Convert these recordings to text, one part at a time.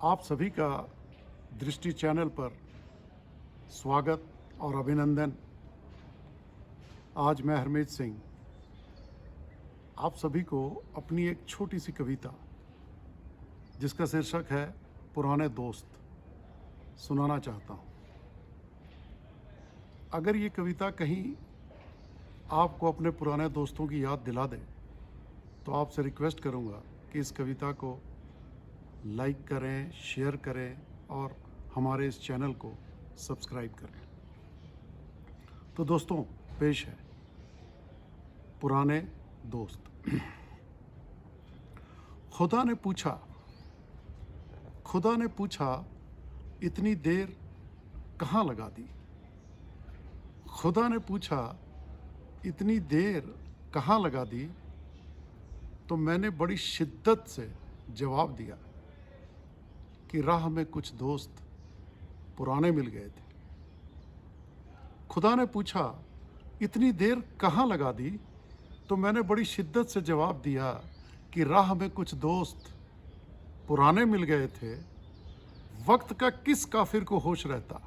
आप सभी का दृष्टि चैनल पर स्वागत और अभिनंदन। आज मैं हरमीत सिंह आप सभी को अपनी एक छोटी सी कविता जिसका शीर्षक है पुराने दोस्त सुनाना चाहता हूँ। अगर ये कविता कहीं आपको अपने पुराने दोस्तों की याद दिला दे तो आपसे रिक्वेस्ट करूँगा कि इस कविता को लाइक करें, शेयर करें और हमारे इस चैनल को सब्सक्राइब करें। तो दोस्तों, पेश है पुराने दोस्त। खुदा ने पूछा इतनी देर कहाँ लगा दी। खुदा ने पूछा इतनी देर कहाँ लगा दी, तो मैंने बड़ी शिद्दत से जवाब दिया कि राह में कुछ दोस्त पुराने मिल गए थे। खुदा ने पूछा इतनी देर कहाँ लगा दी, तो मैंने बड़ी शिद्दत से जवाब दिया कि राह में कुछ दोस्त पुराने मिल गए थे। वक्त का किस काफिर को होश रहता,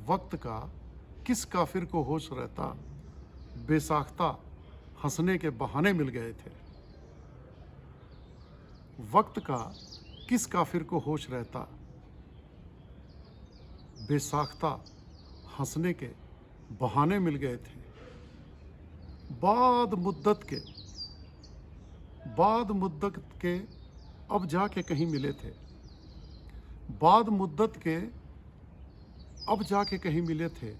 वक्त का किस काफिर को होश रहता, बेसाख्ता हंसने के बहाने मिल गए थे। वक्त का किस काफिर को होश रहता, बेसाख्ता हंसने के बहाने मिल गए थे। बाद मुद्दत के अब जाके कहीं मिले थे। बाद मुद्दत के अब जाके कहीं मिले थे।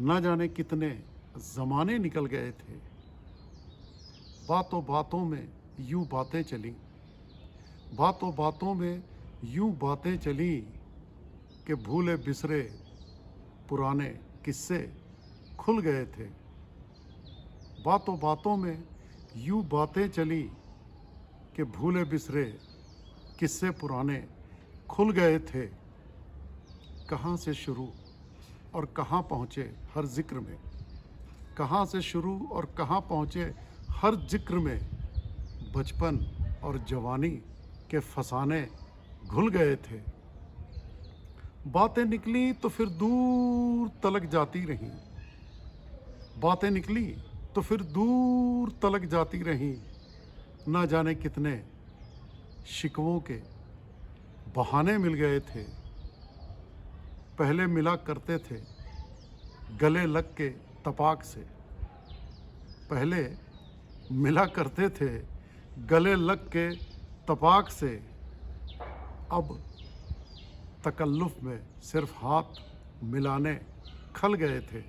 ना जाने कितने ज़माने निकल गए थे। बातों बातों में यूं बातें चली, बातों बातों में यूं बातें चली कि भूले बिसरे पुराने किस्से खुल गए थे। बातों बातों में यूं बातें चली कि भूले बिसरे किस्से पुराने खुल गए थे। कहाँ से शुरू और कहाँ पहुँचे हर जिक्र में, कहाँ से शुरू और कहाँ पहुँचे हर जिक्र में, बचपन और जवानी के फसाने घुल गए थे। बातें निकली तो फिर दूर तलक जाती रहीं, बातें निकली तो फिर दूर तलक जाती रहीं। ना जाने कितने शिकवों के बहाने मिल गए थे। पहले मिला करते थे गले लग के तपाक से, पहले मिला करते थे गले लग के तपाक से। अब तकल्लुफ़ में सिर्फ हाथ मिलाने खल गए थे।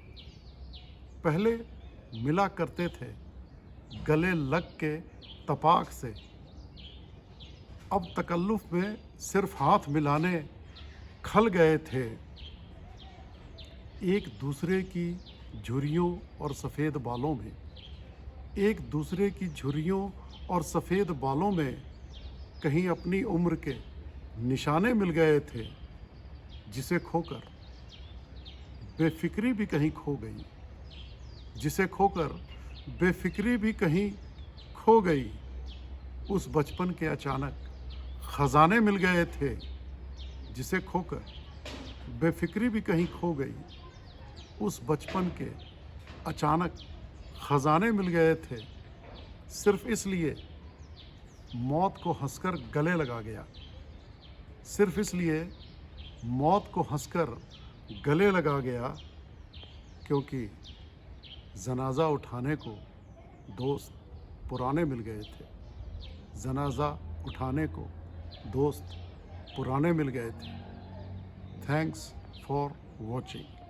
पहले मिला करते थे गले लग के तपाक से, अब तकल्लुफ़ में सिर्फ हाथ मिलाने खल गए थे। एक दूसरे की झुर्रियों और सफ़ेद बालों में, एक दूसरे की झुर्रियों और सफ़ेद बालों में कहीं अपनी उम्र के निशाने मिल गए थे। जिसे खोकर बेफिक्री भी कहीं खो गई, जिसे खोकर बेफिक्री भी कहीं खो गई। उस बचपन के अचानक ख़जाने मिल गए थे। जिसे खोकर बेफिक्री भी कहीं खो गई। उस बचपन के अचानक ख़जाने मिल गए थे। सिर्फ इसलिए मौत को हंसकर गले लगा गया, सिर्फ इसलिए मौत को हंसकर गले लगा गया, क्योंकि जनाजा उठाने को दोस्त पुराने मिल गए थे। जनाजा उठाने को दोस्त पुराने मिल गए थे। Thanks for watching.